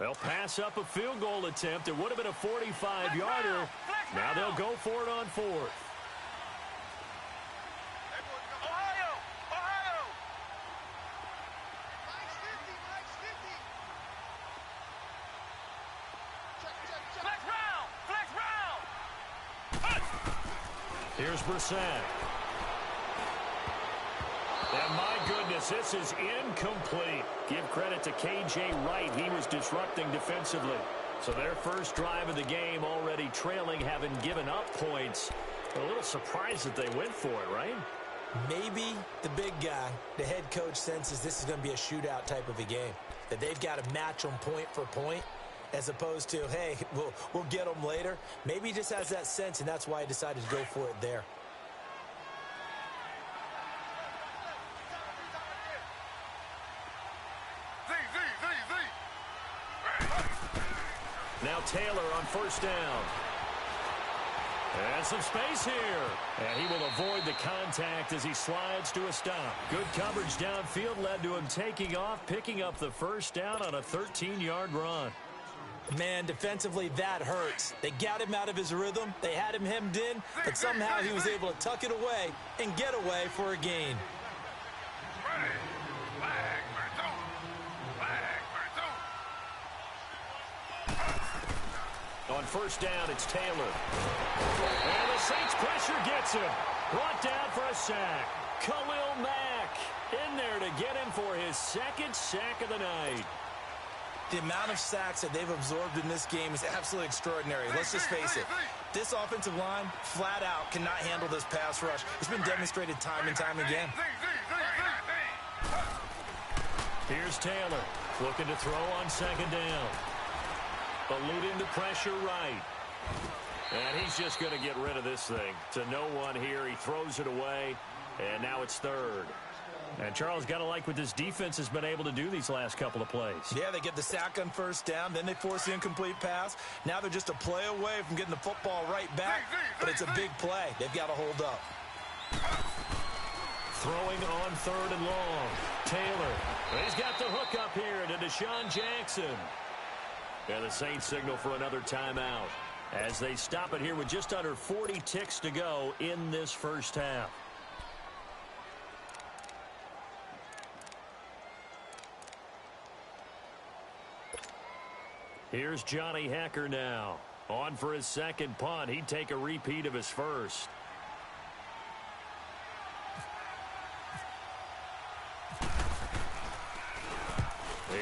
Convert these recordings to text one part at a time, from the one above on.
They'll pass up a field goal attempt. It would have been a 45-yarder. Now they'll go for it on fourth. Here's Brissett. And my goodness, this is incomplete. Give credit to K.J. Wright. He was disrupting defensively. So their first drive of the game already trailing, having given up points. A little surprised that they went for it, right? Maybe the big guy, the head coach, senses this is going to be a shootout type of a game. That they've got to match them point for point, as opposed to, hey, we'll get them later. Maybe he just has that sense, and that's why he decided to go for it there. Now Taylor on first down. And some space here. And he will avoid the contact as he slides to a stop. Good coverage downfield led to him taking off, picking up the first down on a 13-yard run. Man, defensively, that hurts. They got him out of his rhythm. They had him hemmed in, but somehow he was able to tuck it away and get away for a gain. On first down, it's Taylor. And the Saints pressure gets him. Brought down for a sack. Khalil Mack in there to get him for his second sack of the night. The amount of sacks that they've absorbed in this game is absolutely extraordinary. Let's just face it. This offensive line, flat out, cannot handle this pass rush. It's been demonstrated time and time again. Here's Taylor, looking to throw on second down. Eluding the pressure right. And he's just going to get rid of this thing. To no one here. He throws it away. And now it's third. And Charles, got to like what this defense has been able to do these last couple of plays. Yeah, they get the sack on first down. Then they force the incomplete pass. Now they're just a play away from getting the football right back. But it's a big play. They've got to hold up. Throwing on third and long. Taylor. He's got the hook up here to Deshaun Jackson. And the Saints signal for another timeout as they stop it here with just under 40 ticks to go in this first half. Here's Johnny Hekker now. On for his second punt. He'd take a repeat of his first.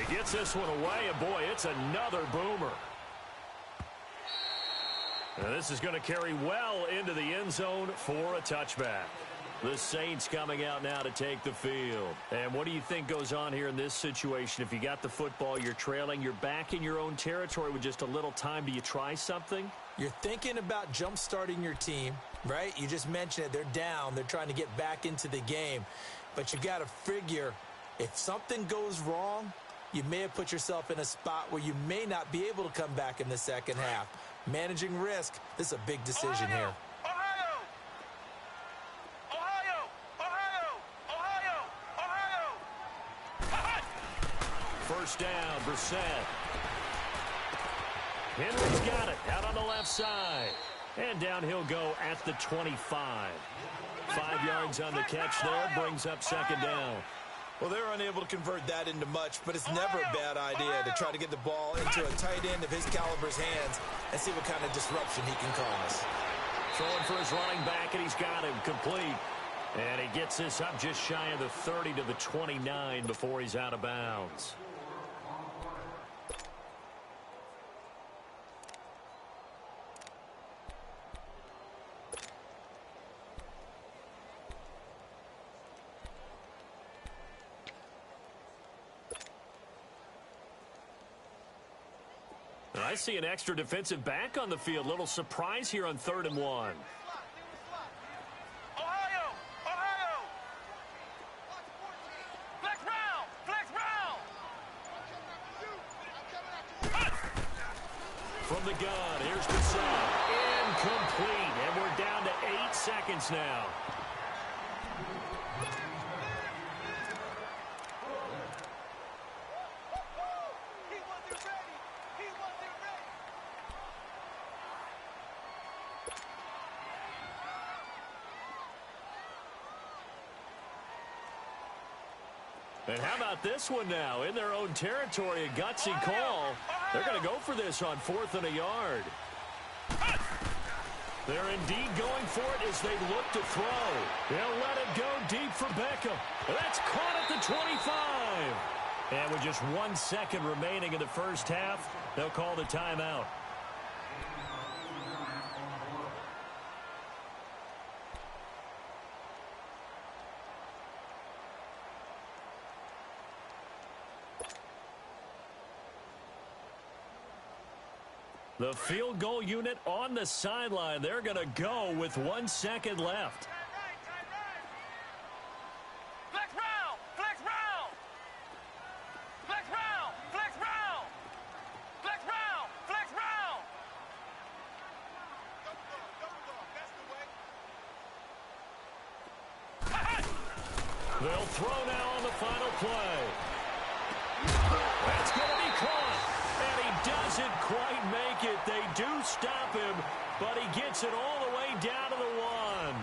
He gets this one away, and boy, it's another boomer. And this is going to carry well into the end zone for a touchback. The Saints coming out now to take the field. And what do you think goes on here in this situation? If you got the football, you're trailing, you're back in your own territory with just a little time. Do you try something? You're thinking about jump-starting your team, right? You just mentioned it. They're down. They're trying to get back into the game. But you got to figure, if something goes wrong, you may have put yourself in a spot where you may not be able to come back in the second half. Managing risk, this is a big decision here. First down, Brissett. Henry's got it out on the left side. And down he'll go at the 25. 5 yards on the catch there, brings up second down. Well, they're unable to convert that into much, but it's never a bad idea to try to get the ball into a tight end of his caliber's hands and see what kind of disruption he can cause. Throwing for his running back, and he's got him complete. And he gets this up just shy of the 30 to the 29 before he's out of bounds. I see an extra defensive back on the field. Little surprise here on 3rd and 1. From the gun, here's Brissett. Incomplete, and we're down to 8 seconds now. And how about this one now? In their own territory, a gutsy call. They're going to go for this on 4th and a yard. They're indeed going for it as they look to throw. They'll let it go deep for Beckham. That's caught at the 25. And with just 1 second remaining in the first half, they'll call the timeout. The field goal unit on the sideline. They're going to go with 1 second left. Flex round! Flex round! Flex round! Flex round! Flex round! Flex round! They'll throw now on the final play. That's going to be caught. And he doesn't quite make it. They do stop him, but he gets it all the way down to the 1.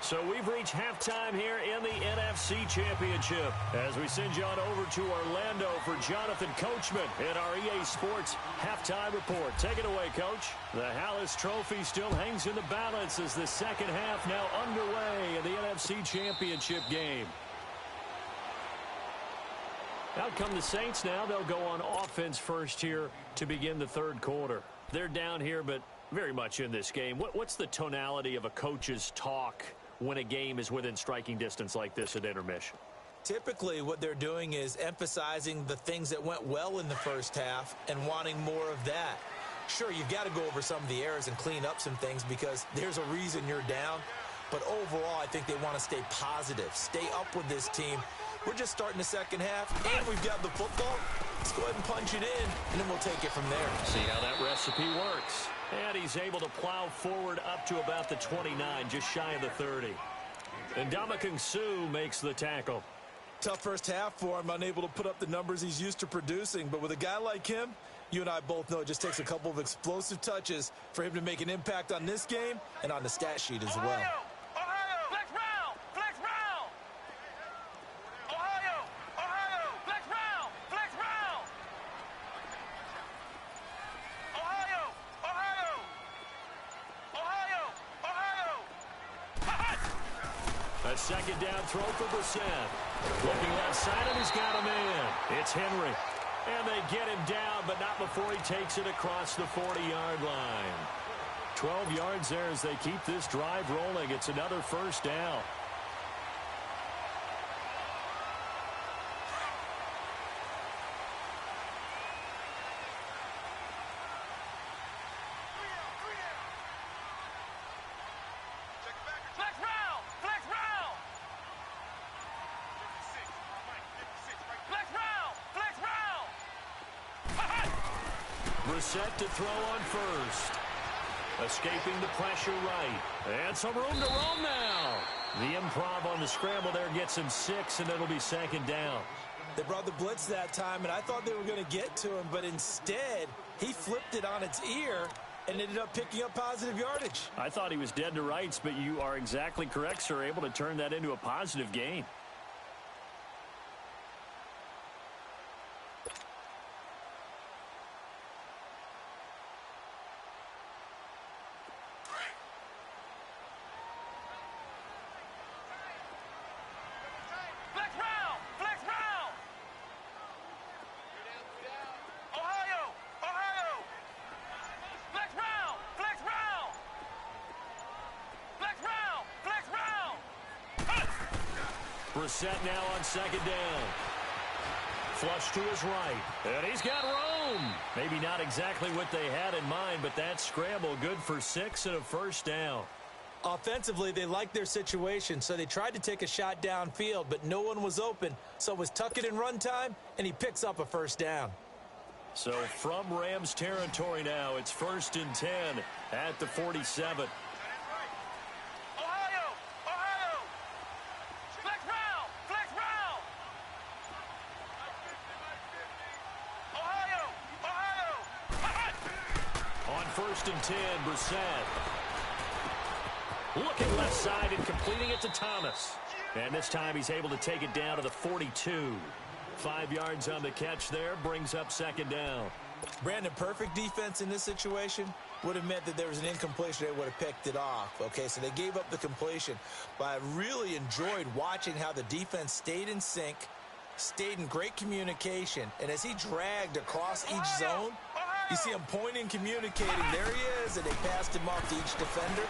So we've reached halftime here in the NFC Championship as we send you on over to Orlando for Jonathan Coachman in our EA Sports Halftime Report. Take it away, Coach. The Hallis Trophy still hangs in the balance as the second half now underway in the NFC Championship game. Out come the Saints now. They'll go on offense first here to begin the third quarter. They're down here, but very much in this game. What's the tonality of a coach's talk when a game is within striking distance like this at intermission? Typically, what they're doing is emphasizing the things that went well in the first half and wanting more of that. Sure, you've got to go over some of the errors and clean up some things because there's a reason you're down. But overall, I think they want to stay positive, stay up with this team. We're just starting the second half, and we've got the football. Let's go ahead and punch it in, and then we'll take it from there. See how that recipe works. And he's able to plow forward up to about the 29, just shy of the 30. And Ndamukong Suh makes the tackle. Tough first half for him, unable to put up the numbers he's used to producing. But with a guy like him, you and I both know it just takes a couple of explosive touches for him to make an impact on this game and on the stat sheet as well. A second down throw for Brissett. Looking left side, and he's got a man. It's Henry. And they get him down, but not before he takes it across the 40-yard line. 12 yards there as they keep this drive rolling. It's another first down. Set to throw on first. Escaping the pressure right. And some room to roam now. The improv on the scramble there gets him 6, and it'll be second down. They brought the blitz that time, and I thought they were going to get to him, but instead, he flipped it on its ear and ended up picking up positive yardage. I thought he was dead to rights, but you are exactly correct, sir, able to turn that into a positive gain. Brissett now on second down. Flush to his right. And he's got room. Maybe not exactly what they had in mind, but that scramble good for 6 and a first down. Offensively, they liked their situation, so they tried to take a shot downfield, but no one was open. So it was tuck it in run time, and he picks up a first down. So from Rams territory now, it's 1st and 10 at the 47. First and 10, Brissett. Looking left side and completing it to Thomas. And this time he's able to take it down to the 42. 5 yards on the catch there, brings up second down. Brandon, perfect defense in this situation would have meant that there was an incompletion. They would have picked it off. Okay, so they gave up the completion. But I really enjoyed watching how the defense stayed in sync, stayed in great communication. And as he dragged across each zone, you see him pointing, communicating. There he is, and they passed him off to each defender.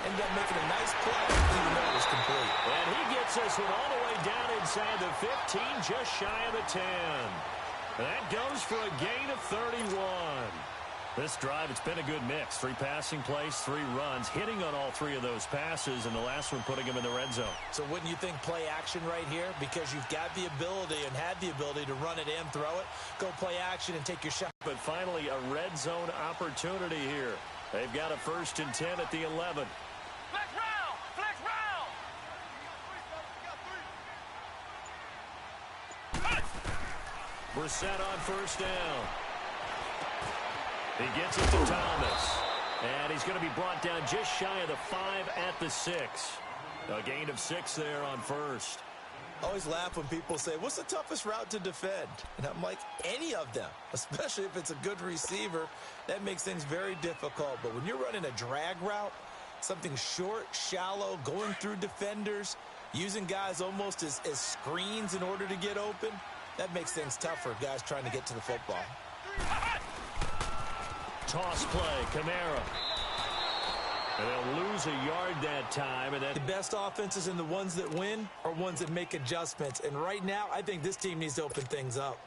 Ended up making a nice play, even though it was complete. And he gets this one all the way down inside the 15, just shy of the 10. That goes for a gain of 31. This drive, it's been a good mix. 3 passing plays, 3 runs, hitting on all 3 of those passes, and the last one putting him in the red zone. So wouldn't you think play action right here? Because you've got the ability and had the ability to run it in, throw it, go play action, and take your shot. But finally, a red zone opportunity here. They've got a 1st and 10 at the 11. Flex round! Flex round! Brissett on 1st down. He gets it to Thomas. And he's going to be brought down just shy of the 5 at the 6. A gain of 6 there on 1st. I always laugh when people say, what's the toughest route to defend? And I'm like, any of them, especially if it's a good receiver. That makes things very difficult. But when you're running a drag route, something short, shallow, going through defenders, using guys almost as screens in order to get open, that makes things tougher, guys trying to get to the football. Toss play, Kamara. And they'll lose a yard that time. And the best offenses and the ones that win are ones that make adjustments. And right now, I think this team needs to open things up.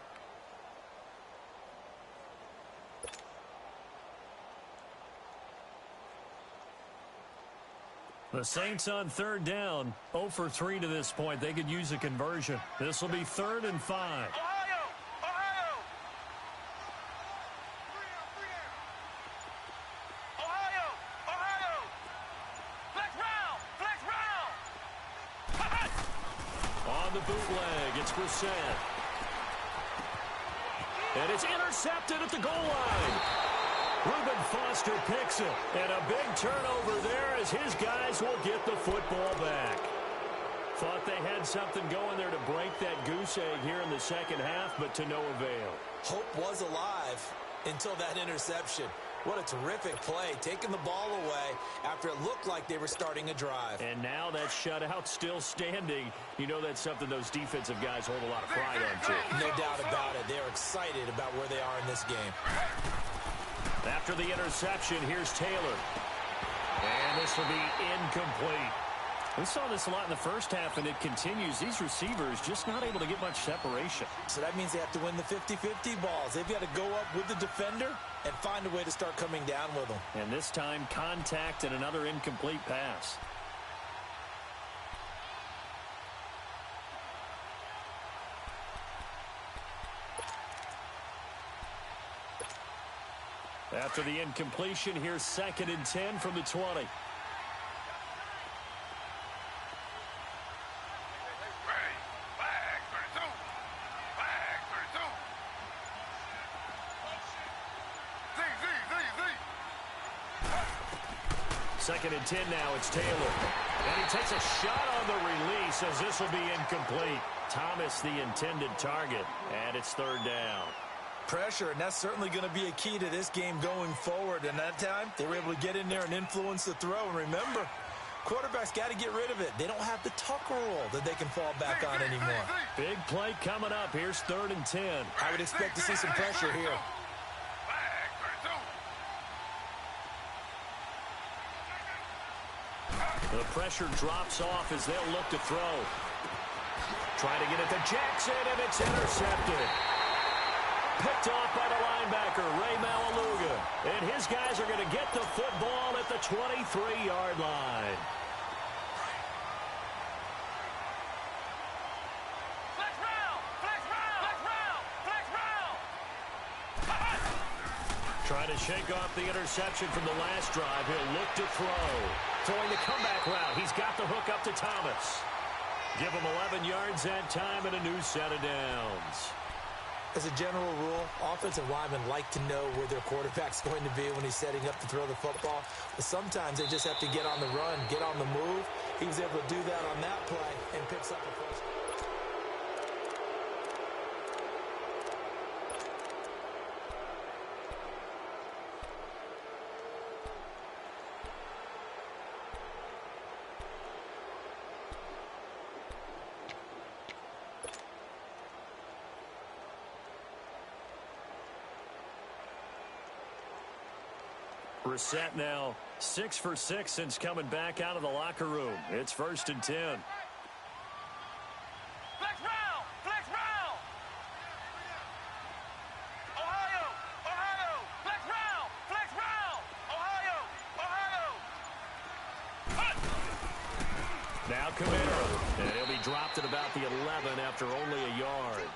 The Saints on 3rd down, 0 for 3 to this point. They could use a conversion. This will be 3rd and 5. Ohio! Ohio! Ohio! Ohio! Flex round! Flex round! On the bootleg, it's Brissett. And it's intercepted at the goal line. Reuben Foster picks it, and a big turnover there as his guys will get the football back. Thought they had something going there to break that goose egg here in the second half, but to no avail. Hope was alive until that interception. What a terrific play, taking the ball away after it looked like they were starting a drive. And now that shutout still standing. You know that's something those defensive guys hold a lot of pride on, too. No doubt about it. They're excited about where they are in this game. After the interception, here's Taylor. And this will be incomplete. We saw this a lot in the first half, and it continues. These receivers just not able to get much separation. So that means they have to win the 50-50 balls. They've got to go up with the defender and find a way to start coming down with them. And this time, contact and another incomplete pass. After the incompletion, here's 2nd and 10 from the 20. Second and 10 now, it's Taylor. And he takes a shot on the release as this will be incomplete. Thomas, the intended target, and it's 3rd down. Pressure, and that's certainly going to be a key to this game going forward. And that time, they were able to get in there and influence the throw. And remember, quarterbacks got to get rid of it. They don't have the tuck rule that they can fall back on anymore. Big play coming up. Here's 3rd and 10. I would expect to see some pressure here. The pressure drops off as they'll look to throw. Trying to get it to Jackson, and it's intercepted. Picked off by the linebacker, Ray Malaluga. And his guys are going to get the football at the 23-yard line. Flex round! Flex round! Flex round! Flex round! Trying to shake off the interception from the last drive. He'll look to throw. Throwing the comeback route. He's got the hook up to Thomas. Give him 11 yards that time and a new set of downs. As a general rule, offensive linemen like to know where their quarterback's going to be when he's setting up to throw the football. But sometimes they just have to get on the run, get on the move. He was able to do that on that play and picks up a first. Brissett now 6 for 6 since coming back out of the locker room. It's 1st and 10. Flex round! Flex round! Ohio! Ohio! Flex round! Flex round! Ohio! Ohio! Cut! Now Kamara. And he'll be dropped at about the 11 after only a yard.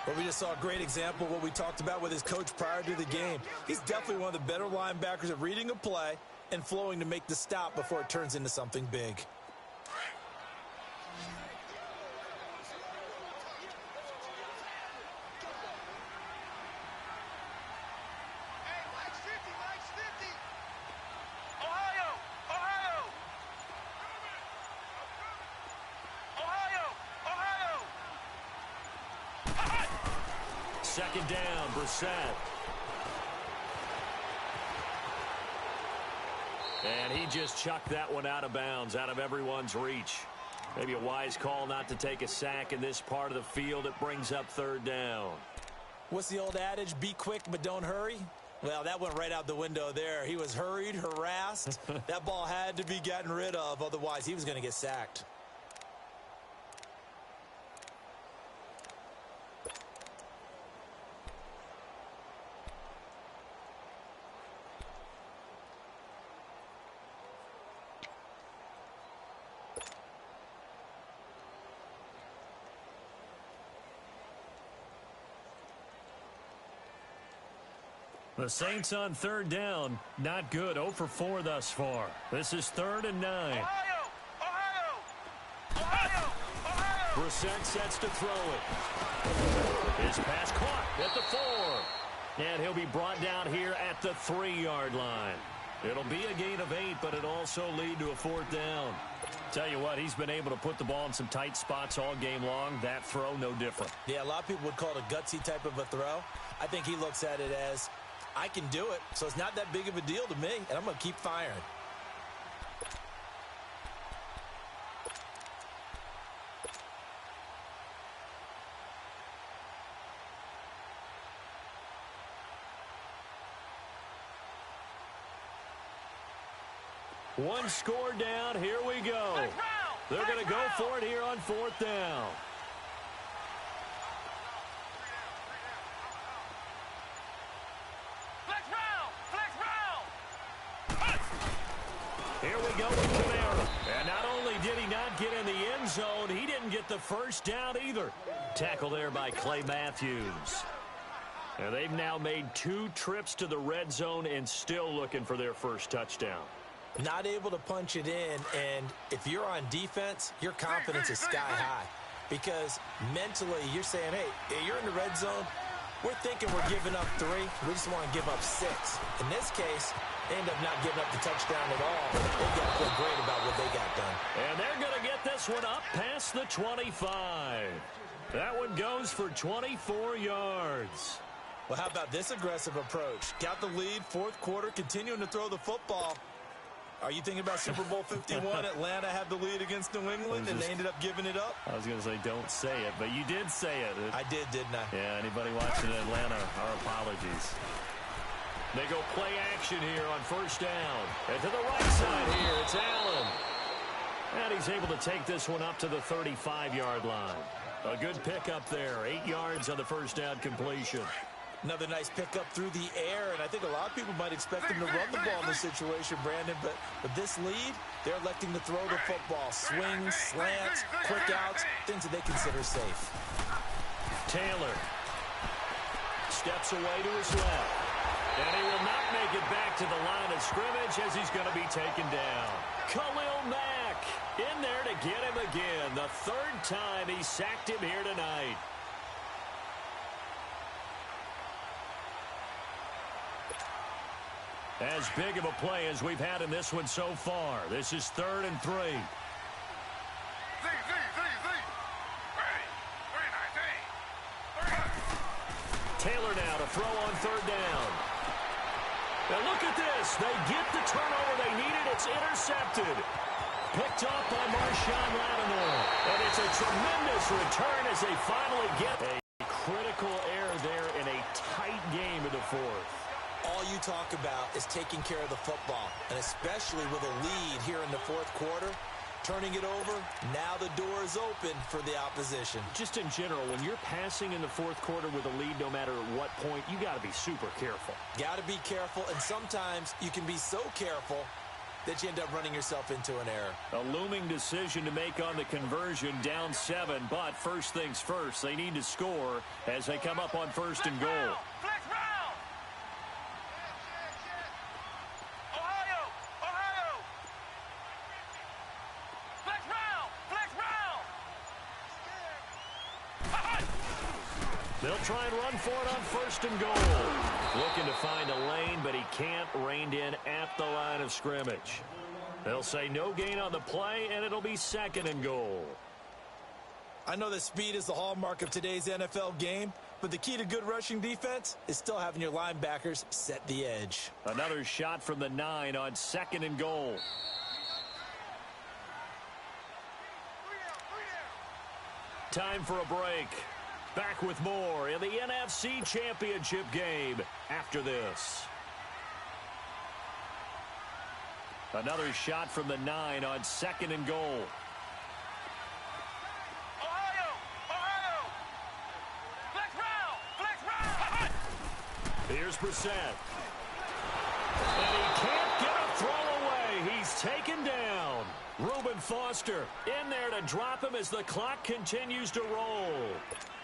Well, we just saw a great example of what we talked about with his coach prior to the game. He's definitely one of the better linebackers at reading a play and flowing to make the stop before it turns into something big. Ohio! Ohio! Ohio! Ohio! 2nd down, Brissett. And he just chucked that one out of bounds, out of everyone's reach. Maybe a wise call not to take a sack in this part of the field. It brings up 3rd down. What's the old adage? Be quick, but don't hurry. Well, that went right out the window there. He was hurried, harassed. That ball had to be gotten rid of. Otherwise, he was going to get sacked. The Saints on 3rd down. Not good. 0 for 4 thus far. This is 3rd and 9. Ohio! Ohio! Ohio! Ohio! Brissett sets to throw it. His pass caught at the 4. And he'll be brought down here at the 3-yard line. It'll be a gain of 8, but it'll also lead to a 4th down. Tell you what, he's been able to put the ball in some tight spots all game long. That throw, no different. Yeah, a lot of people would call it a gutsy type of a throw. I think he looks at it as, I can do it, so it's not that big of a deal to me, and I'm going to keep firing. One score down. Here we go. They're going to go for it here on 4th down. Here we go with Kamara. And not only did he not get in the end zone, he didn't get the first down either. Tackle there by Clay Matthews. And they've now made 2 trips to the red zone and still looking for their first touchdown. Not able to punch it in, and if you're on defense, your confidence is sky high. Because mentally, you're saying, hey, you're in the red zone. We're thinking we're giving up 3. We just want to give up 6. In this case, they end up not giving up the touchdown at all. They got to feel great about what they got done. And they're going to get this one up past the 25. That one goes for 24 yards. Well, how about this aggressive approach? Got the lead, 4th quarter, continuing to throw the football. Are you thinking about Super Bowl 51? Atlanta had the lead against New England, and they ended up giving it up? I was going to say, don't say it, but you did say it. I did, didn't I? Yeah, anybody watching Atlanta, our apologies. They go play action here on 1st down. And to the right side here, it's Allen. And he's able to take this one up to the 35-yard line. A good pickup there, 8 yards on the 1st down completion. Another nice pickup through the air, and I think a lot of people might expect him to run the ball in this situation, Brandon, but with this lead, they're electing to throw the football. Swings, slants, quick outs, things that they consider safe. Taylor steps away to his left, and he will not make it back to the line of scrimmage as he's going to be taken down. Khalil Mack in there to get him again. The 3rd time he sacked him here tonight. As big of a play as we've had in this one so far. This is 3rd and 3. Taylor now to throw on 3rd down. Now look at this. They get the turnover they needed. It's intercepted. Picked up by Marshawn Lattimore. And it's a tremendous return as they finally get a critical error there in a tight game in the 4th. All you talk about is taking care of the football, and especially with a lead here in the 4th quarter, turning it over, now the door is open for the opposition. Just in general, when you're passing in the 4th quarter with a lead, no matter at what point, you got to be super careful. Got to be careful, and sometimes you can be so careful that you end up running yourself into an error. A looming decision to make on the conversion, down 7, but first things first, they need to score as they come up on 1st and goal. Flex round. Ohio. Flex round. They'll try and run for it on 1st and goal. Looking to find a lane, but he can't. Reined in at the line of scrimmage. They'll say no gain on the play, and it'll be 2nd and goal. I know that speed is the hallmark of today's NFL game, but the key to good rushing defense is still having your linebackers set the edge. Another shot from the 9 on 2nd and goal. Time for a break. Back with more in the NFC Championship game after this. Another shot from the 9 on 2nd and goal. Ohio. Flex round. Here's Brissett. And he can't get a throw away. He's taken down. Reuben Foster in there to drop him as the clock continues to roll.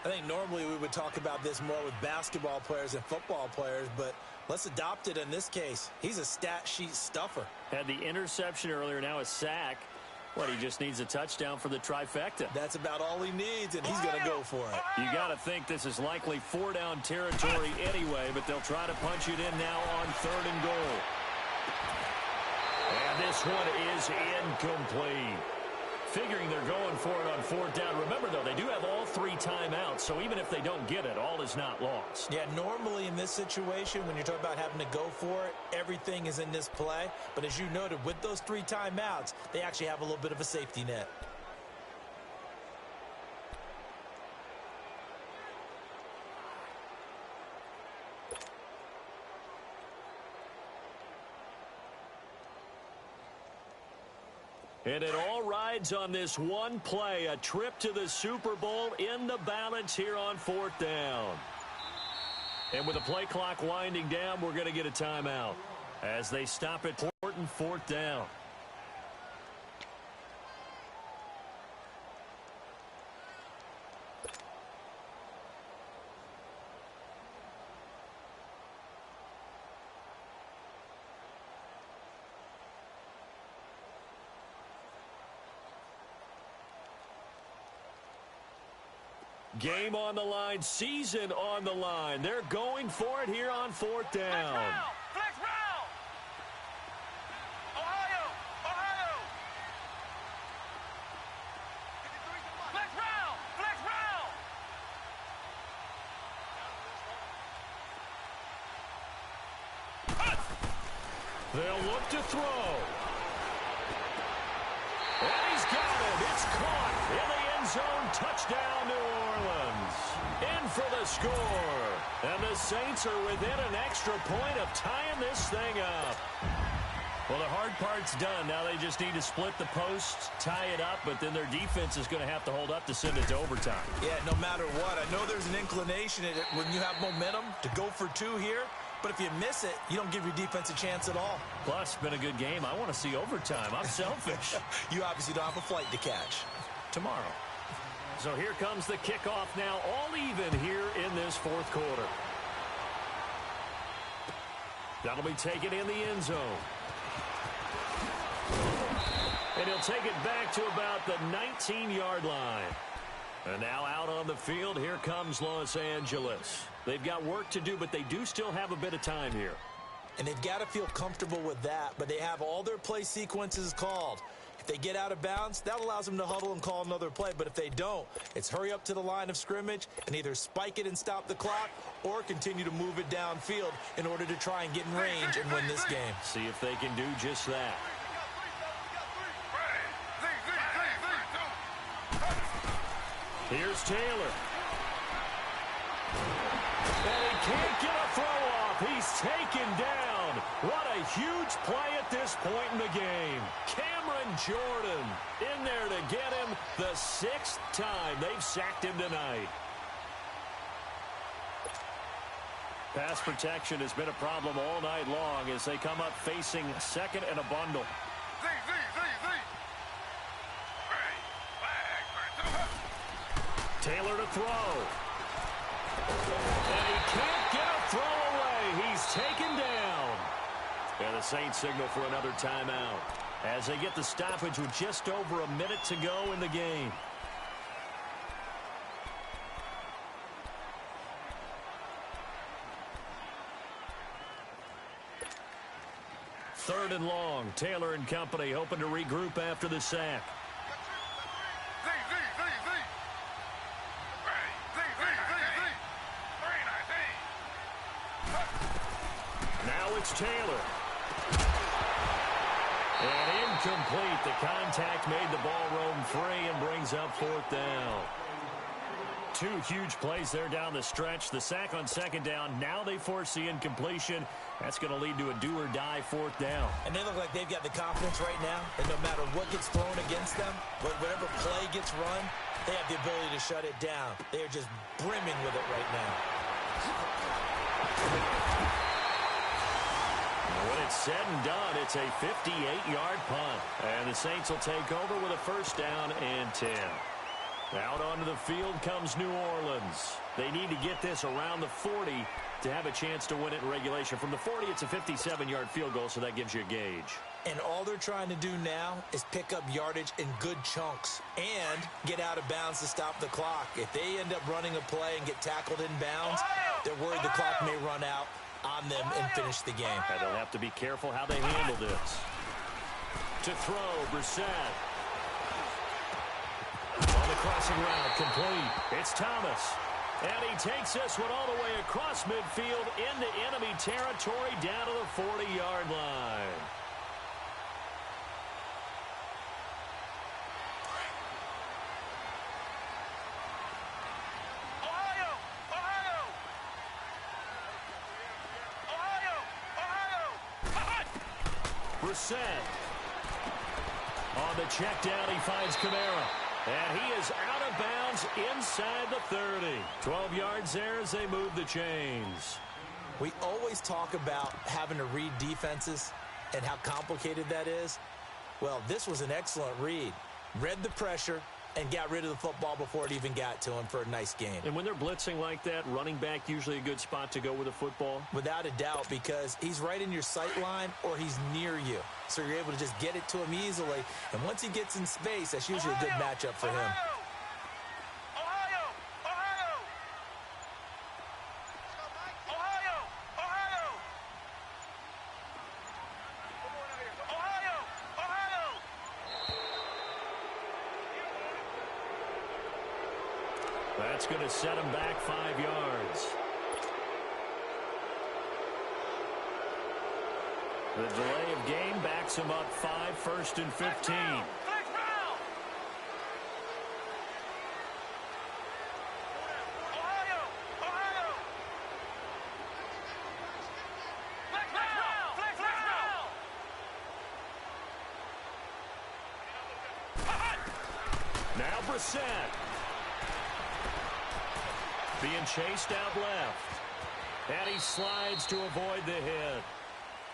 I think normally we would talk about this more with basketball players and football players, but let's adopt it in this case. He's a stat sheet stuffer. Had the interception earlier, now a sack. What, he just needs a touchdown for the trifecta. That's about all he needs, and he's going to go for it. You got to think this is likely 4-down territory anyway, but they'll try to punch it in now on 3rd and goal. And this one is incomplete. Figuring they're going for it on 4th down. Remember, though, they do have all 3 timeouts, so even if they don't get it, all is not lost. Yeah, normally in this situation, when you're talking about having to go for it, everything is in this play. But as you noted, with those 3 timeouts, they actually have a little bit of a safety net. And it all rides on this one play, a trip to the Super Bowl in the balance here on 4th down. And with the play clock winding down, we're going to get a timeout as they stop at 4th down. Game on the line, season on the line. They're going for it here on 4th down. Flex round. Ohio. Flex round. They'll look to throw. And he's got it. It's caught in the end zone. Touchdown, New Orleans. In for the score. And the Saints are within an extra point of tying this thing up. Well, the hard part's done. Now they just need to split the posts, tie it up, but then their defense is going to have to hold up to send it to overtime. Yeah, no matter what. I know there's an inclination when you have momentum to go for 2 here, but if you miss it, you don't give your defense a chance at all. Plus, it's been a good game. I want to see overtime. I'm selfish. You obviously don't have a flight to catch. Tomorrow. So here comes the kickoff now, all even here in this 4th quarter. That'll be taken in the end zone. And he'll take it back to about the 19-yard line. And now out on the field, here comes Los Angeles. They've got work to do, but they do still have a bit of time here. and they've got to feel comfortable with that, but they have all their play sequences called. If they get out of bounds, that allows them to huddle and call another play. But if they don't, it's hurry up to the line of scrimmage and either spike it and stop the clock or continue to move it downfield in order to try and get in range and win this game. See if they can do just that. Here's Taylor. And he can't get a throw off. He's taken down. What a huge play at this point in the game. Cameron Jordan in there to get him the 6th time they've sacked him tonight. Pass protection has been a problem all night long as they come up facing second and a bundle. Taylor to throw. And he can't get a throw away. He's taken down. And the Saints signal for another timeout as they get the stoppage with just over a minute to go in the game. Third and long. Taylor and company hoping to regroup after the sack. Now it's Taylor. And incomplete. The contact made the ball roam free and brings up 4th down. 2 huge plays there down the stretch. The sack on 2nd down. Now they force the incompletion. That's going to lead to a do-or-die 4th down. And they look like they've got the confidence right now that no matter what gets thrown against them, whatever play gets run, they have the ability to shut it down. They are just brimming with it right now. When it's said and done, it's a 58-yard punt. And the Saints will take over with a 1st down and 10. Out onto the field comes New Orleans. They need to get this around the 40 to have a chance to win it in regulation. From the 40, it's a 57-yard field goal, so that gives you a gauge. And all they're trying to do now is pick up yardage in good chunks and get out of bounds to stop the clock. If they end up running a play and get tackled in bounds, they're worried the clock may run out on them and finish the game. And they'll have to be careful how they handle this. To throw, Brissett. On the crossing route, complete. It's Thomas. And he takes this one all the way across midfield into enemy territory down to the 40-yard line. Brissett. On the check down, he finds Kamara. And he is out of bounds inside the 30. 12 yards there as they move the chains. We always talk about having to read defenses and how complicated that is. Well, this was an excellent read. Read the pressure and got rid of the football before it even got to him for a nice game. And when they're blitzing like that, running back usually a good spot to go with a football? Without a doubt, because he's right in your sight line or he's near you. So you're able to just get it to him easily. And once he gets in space, that's usually a good matchup for him. That's going to set him back 5 yards. The delay of game backs him up 5, 1st and 15. Now Brissett. Being chased out left. And he slides to avoid the hit.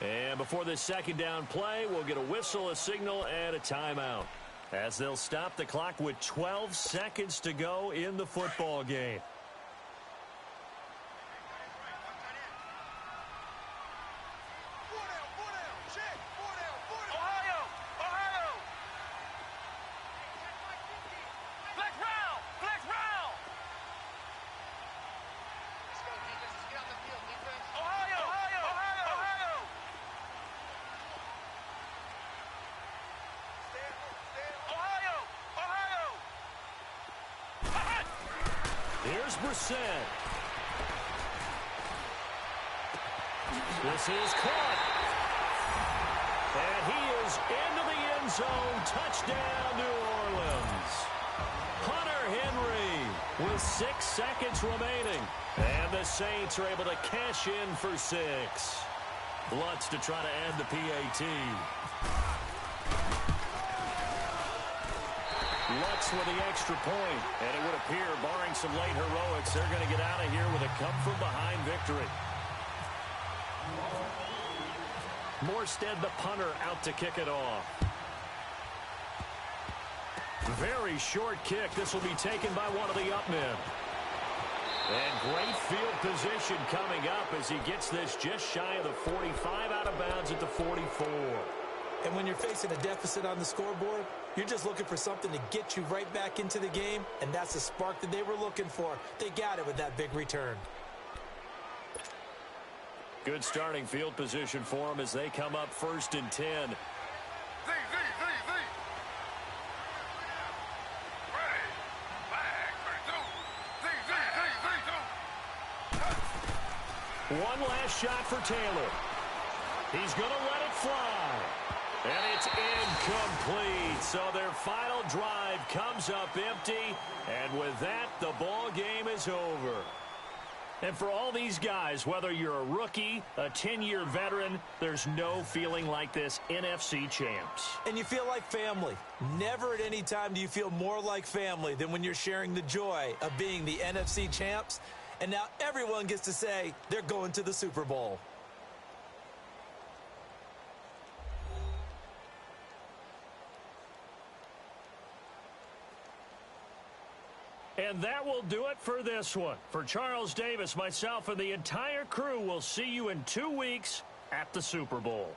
And before the 2nd down play, we'll get a whistle, a signal, and a timeout. As they'll stop the clock with 12 seconds to go in the football game. Brissett. This is caught. And he is into the end zone. Touchdown, New Orleans. Hunter Henry with 6 seconds remaining. And the Saints are able to cash in for 6. Lutz to try to add the PAT. Lutz with the extra point. And it would appear, barring some late heroics, they're going to get out of here with a come-from-behind victory. Morstead, the punter, out to kick it off. Very short kick. This will be taken by one of the up men. And great field position coming up as he gets this just shy of the 45, out of bounds at the 44. And when you're facing a deficit on the scoreboard, you're just looking for something to get you right back into the game, and that's the spark that they were looking for. They got it with that big return. Good starting field position for them as they come up 1st and 10. One last shot for Taylor. He's going to let it fly. And it's incomplete. So their final drive comes up empty. And with that, the ball game is over. And for all these guys, whether you're a rookie, a 10-year veteran, there's no feeling like this NFC champs. And you feel like family. Never at any time do you feel more like family than when you're sharing the joy of being the NFC champs. And now everyone gets to say they're going to the Super Bowl. And that will do it for this one. For Charles Davis, myself, and the entire crew, will see you in 2 weeks at the Super Bowl.